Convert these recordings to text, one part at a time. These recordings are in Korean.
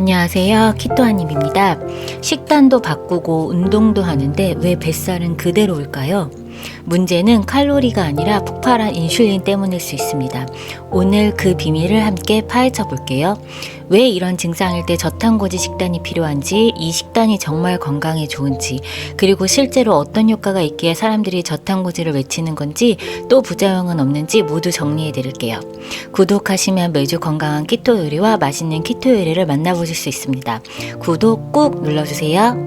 안녕하세요. 키토아님입니다. 식단도 바꾸고 운동도 하는데 왜 뱃살은 그대로 올까요? 문제는 칼로리가 아니라 폭발한 인슐린 때문일 수 있습니다. 오늘 그 비밀을 함께 파헤쳐 볼게요. 왜 이런 증상일 때 저탄고지 식단이 필요한지, 이 식단이 정말 건강에 좋은지, 그리고 실제로 어떤 효과가 있기에 사람들이 저탄고지를 외치는 건지, 또 부작용은 없는지 모두 정리해 드릴게요. 구독하시면 매주 건강한 키토 요리와 맛있는 키토 요리를 만나보실 수 있습니다. 구독 꾹 눌러주세요.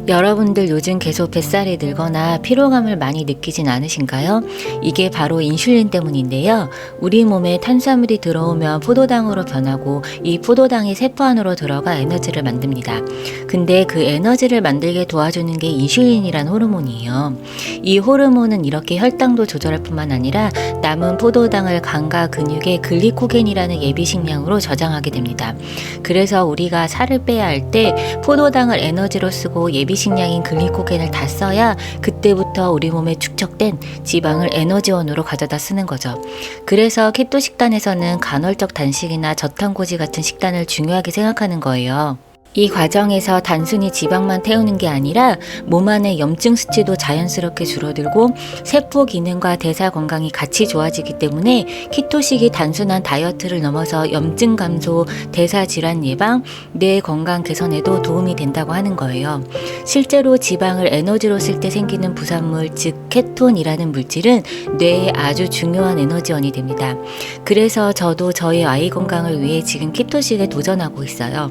여러분들 요즘 계속 뱃살이 늘거나 피로감을 많이 느끼진 않으신가요? 이게 바로 인슐린 때문인데요. 우리 몸에 탄수화물이 들어오면 포도당으로 변하고 이 포도당이 세포 안으로 들어가 에너지를 만듭니다. 근데 그 에너지를 만들게 도와주는 게 인슐린이란 호르몬이에요. 이 호르몬은 이렇게 혈당도 조절할 뿐만 아니라 남은 포도당을 간과 근육에 글리코겐이라는 예비식량으로 저장하게 됩니다. 그래서 우리가 살을 빼야 할 때 포도당을 에너지로 쓰고 예비식량인 글리코겐을 다 써야 그때부터 우리 몸에 축적된 지방을 에너지원으로 가져다 쓰는 거죠. 그래서 키토 식단에서는 간헐적 단식이나 저탄고지 같은 식단을 중요하게 생각하는 거예요. 이 과정에서 단순히 지방만 태우는 게 아니라 몸 안의 염증 수치도 자연스럽게 줄어들고 세포 기능과 대사 건강이 같이 좋아지기 때문에 키토식이 단순한 다이어트를 넘어서 염증 감소, 대사 질환 예방, 뇌 건강 개선에도 도움이 된다고 하는 거예요. 실제로 지방을 에너지로 쓸 때 생기는 부산물, 즉 케톤이라는 물질은 뇌에 아주 중요한 에너지원이 됩니다. 그래서 저도 저희 아이 건강을 위해 지금 키토식에 도전하고 있어요.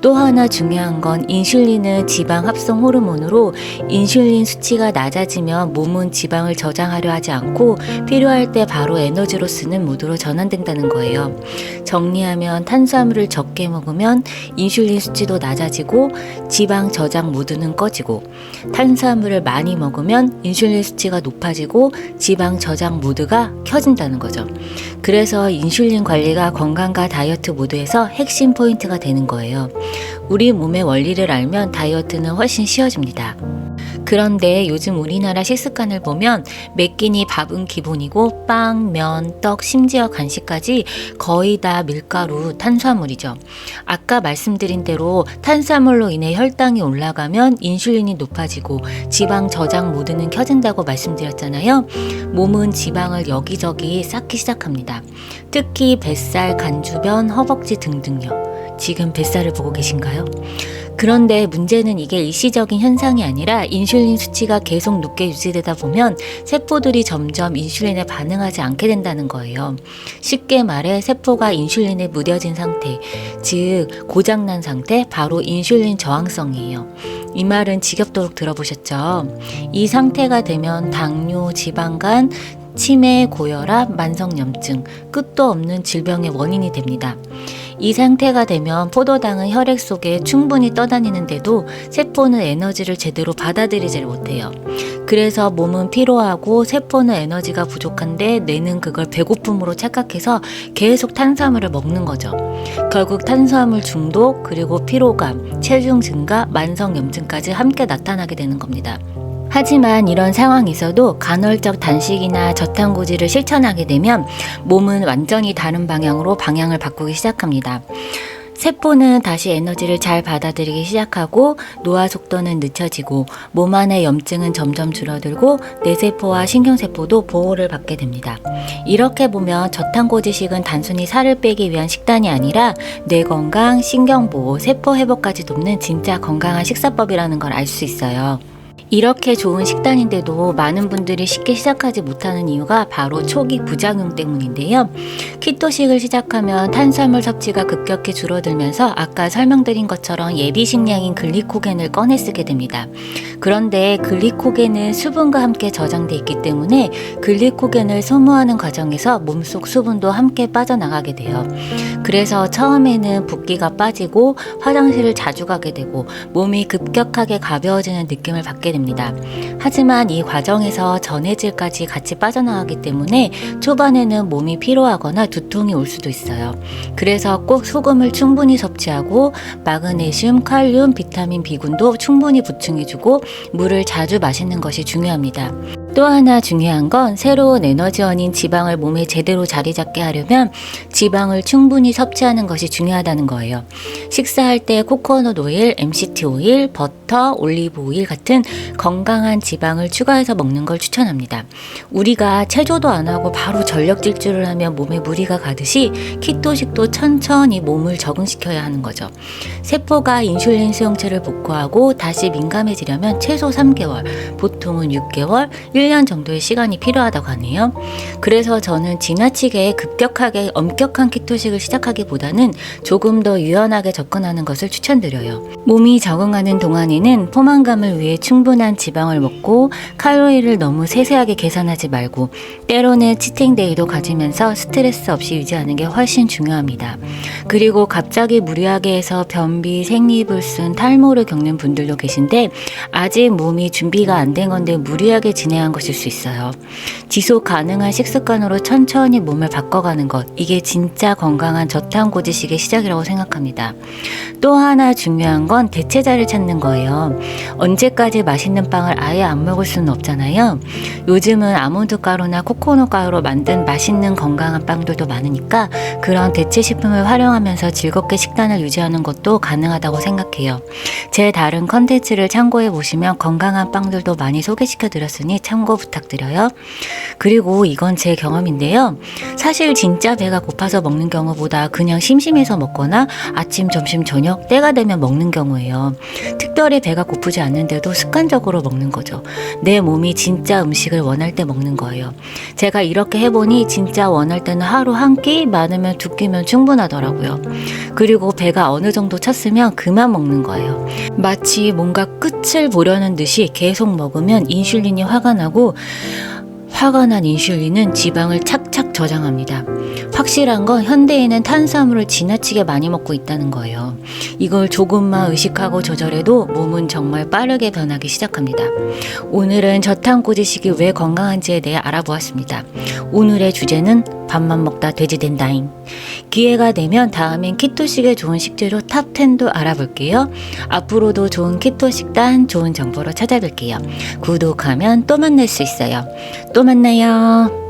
또 하나 중요한 건 인슐린은 지방 합성 호르몬으로 인슐린 수치가 낮아지면 몸은 지방을 저장하려 하지 않고 필요할 때 바로 에너지로 쓰는 모드로 전환된다는 거예요. 정리하면 탄수화물을 적게 먹으면 인슐린 수치도 낮아지고 지방 저장 모드는 꺼지고, 탄수화물을 많이 먹으면 인슐린 수치가 높아지고 지방 저장 모드가 켜진다는 거죠. 그래서 인슐린 관리가 건강과 다이어트 모두에서 핵심 포인트가 되는 거예요. 우리 몸의 원리를 알면 다이어트는 훨씬 쉬워집니다. 그런데 요즘 우리나라 식습관을 보면 매 끼니 밥은 기본이고 빵, 면, 떡, 심지어 간식까지 거의 다 밀가루, 탄수화물이죠. 아까 말씀드린 대로 탄수화물로 인해 혈당이 올라가면 인슐린이 높아지고 지방 저장 모드는 켜진다고 말씀드렸잖아요. 몸은 지방을 여기저기 쌓기 시작합니다. 특히 뱃살, 간 주변, 허벅지 등등요. 지금 뱃살을 보고 계신가요? 그런데 문제는 이게 일시적인 현상이 아니라 인슐린 수치가 계속 높게 유지되다 보면 세포들이 점점 인슐린에 반응하지 않게 된다는 거예요. 쉽게 말해 세포가 인슐린에 무뎌진 상태, 즉 고장난 상태, 바로 인슐린 저항성이에요. 이 말은 지겹도록 들어보셨죠? 이 상태가 되면 당뇨, 지방간, 치매, 고혈압, 만성염증, 끝도 없는 질병의 원인이 됩니다. 이 상태가 되면 포도당은 혈액 속에 충분히 떠다니는데도 세포는 에너지를 제대로 받아들이질 못해요. 그래서 몸은 피로하고 세포는 에너지가 부족한데 뇌는 그걸 배고픔으로 착각해서 계속 탄수화물을 먹는 거죠. 결국 탄수화물 중독, 그리고 피로감, 체중 증가, 만성염증까지 함께 나타나게 되는 겁니다. 하지만 이런 상황에서도 간헐적 단식이나 저탄고지를 실천하게 되면 몸은 완전히 다른 방향으로 방향을 바꾸기 시작합니다. 세포는 다시 에너지를 잘 받아들이기 시작하고 노화 속도는 늦춰지고 몸 안의 염증은 점점 줄어들고 뇌세포와 신경세포도 보호를 받게 됩니다. 이렇게 보면 저탄고지식은 단순히 살을 빼기 위한 식단이 아니라 뇌 건강, 신경보호, 세포 회복까지 돕는 진짜 건강한 식사법이라는 걸 알 수 있어요. 이렇게 좋은 식단인데도 많은 분들이 쉽게 시작하지 못하는 이유가 바로 초기 부작용 때문인데요. 키토식을 시작하면 탄수화물 섭취가 급격히 줄어들면서 아까 설명드린 것처럼 예비식량인 글리코겐을 꺼내 쓰게 됩니다. 그런데 글리코겐은 수분과 함께 저장돼 있기 때문에 글리코겐을 소모하는 과정에서 몸속 수분도 함께 빠져나가게 돼요. 그래서 처음에는 붓기가 빠지고 화장실을 자주 가게 되고 몸이 급격하게 가벼워지는 느낌을 받게 됩니다. 하지만 이 과정에서 전해질까지 같이 빠져나가기 때문에 초반에는 몸이 피로하거나 두통이 올 수도 있어요. 그래서 꼭 소금을 충분히 섭취하고 마그네슘, 칼륨, 비타민 B군도 충분히 보충해주고 물을 자주 마시는 것이 중요합니다. 또 하나 중요한 건 새로운 에너지원인 지방을 몸에 제대로 자리 잡게 하려면 지방을 충분히 섭취하는 것이 중요하다는 거예요. 식사할 때 코코넛 오일, MCT 오일, 버터, 올리브 오일 같은 건강한 지방을 추가해서 먹는 걸 추천합니다. 우리가 체조도 안 하고 바로 전력 질주를 하면 몸에 무리가 가듯이 키토식도 천천히 몸을 적응시켜야 하는 거죠. 세포가 인슐린 수용체를 복구하고 다시 민감해지려면 최소 3개월, 보통은 6개월, 1년 정도의 시간이 필요하다고 하네요. 그래서 저는 지나치게 급격하게 엄격한 키토식을 시작하기보다는 조금 더 유연하게 접근하는 것을 추천드려요. 몸이 적응하는 동안에는 포만감을 위해 충분한 지방을 먹고 칼로리를 너무 세세하게 계산하지 말고 때로는 치팅데이도 가지면서 스트레스 없이 유지하는 게 훨씬 중요합니다. 그리고 갑자기 무리하게 해서 변비, 생리불순, 탈모를 겪는 분들도 계신데 아직 몸이 준비가 안 된 건데 무리하게 진행한 것일 수 있어요. 지속 가능한 식습관으로 천천히 몸을 바꿔가는 것, 이게 진짜 건강한 저탄고지식의 시작이라고 생각합니다. 또 하나 중요한 건 대체자를 찾는 거예요. 언제까지 맛있는 빵을 아예 안 먹을 수는 없잖아요. 요즘은 아몬드 가루나 코코넛 가루로 만든 맛있는 건강한 빵들도 많으니까 그런 대체 식품을 활용하면서 즐겁게 식단을 유지하는 것도 가능하다고 생각해요. 제 다른 컨텐츠를 참고해 보시면 건강한 빵들도 많이 소개시켜 드렸으니 참고 부탁드려요. 그리고 이건 제 경험인데요. 사실 진짜 배가 고파서 먹는 경우보다 그냥 심심해서 먹거나 아침, 점심, 저녁 때가 되면 먹는 경우예요. 특별히 배가 고프지 않는데도 습관적으로 먹는 거죠. 내 몸이 진짜 음식을 원할 때 먹는 거예요. 제가 이렇게 해보니 진짜 원할 때는 하루 한 끼, 많으면 두 끼면 충분하더라고요. 그리고 배가 어느 정도 찼으면 그만 먹는 거예요. 마치 뭔가 끝을 보려는 듯이 계속 먹으면 인슐린이 화가 나고 화가 난 인슐린은 지방을 착착 저장합니다. 확실한 건 현대인은 탄수화물을 지나치게 많이 먹고 있다는 거예요. 이걸 조금만 의식하고 조절해도 몸은 정말 빠르게 변하기 시작합니다. 오늘은 저탄고지식이 왜 건강한지에 대해 알아보았습니다. 오늘의 주제는 밥만 먹다 돼지 된다잉. 기회가 되면 다음엔 키토식에 좋은 식재료 탑 10도 알아볼게요. 앞으로도 좋은 키토 식단, 좋은 정보로 찾아뵐게요. 구독하면 또 만날 수 있어요. 또 만나요.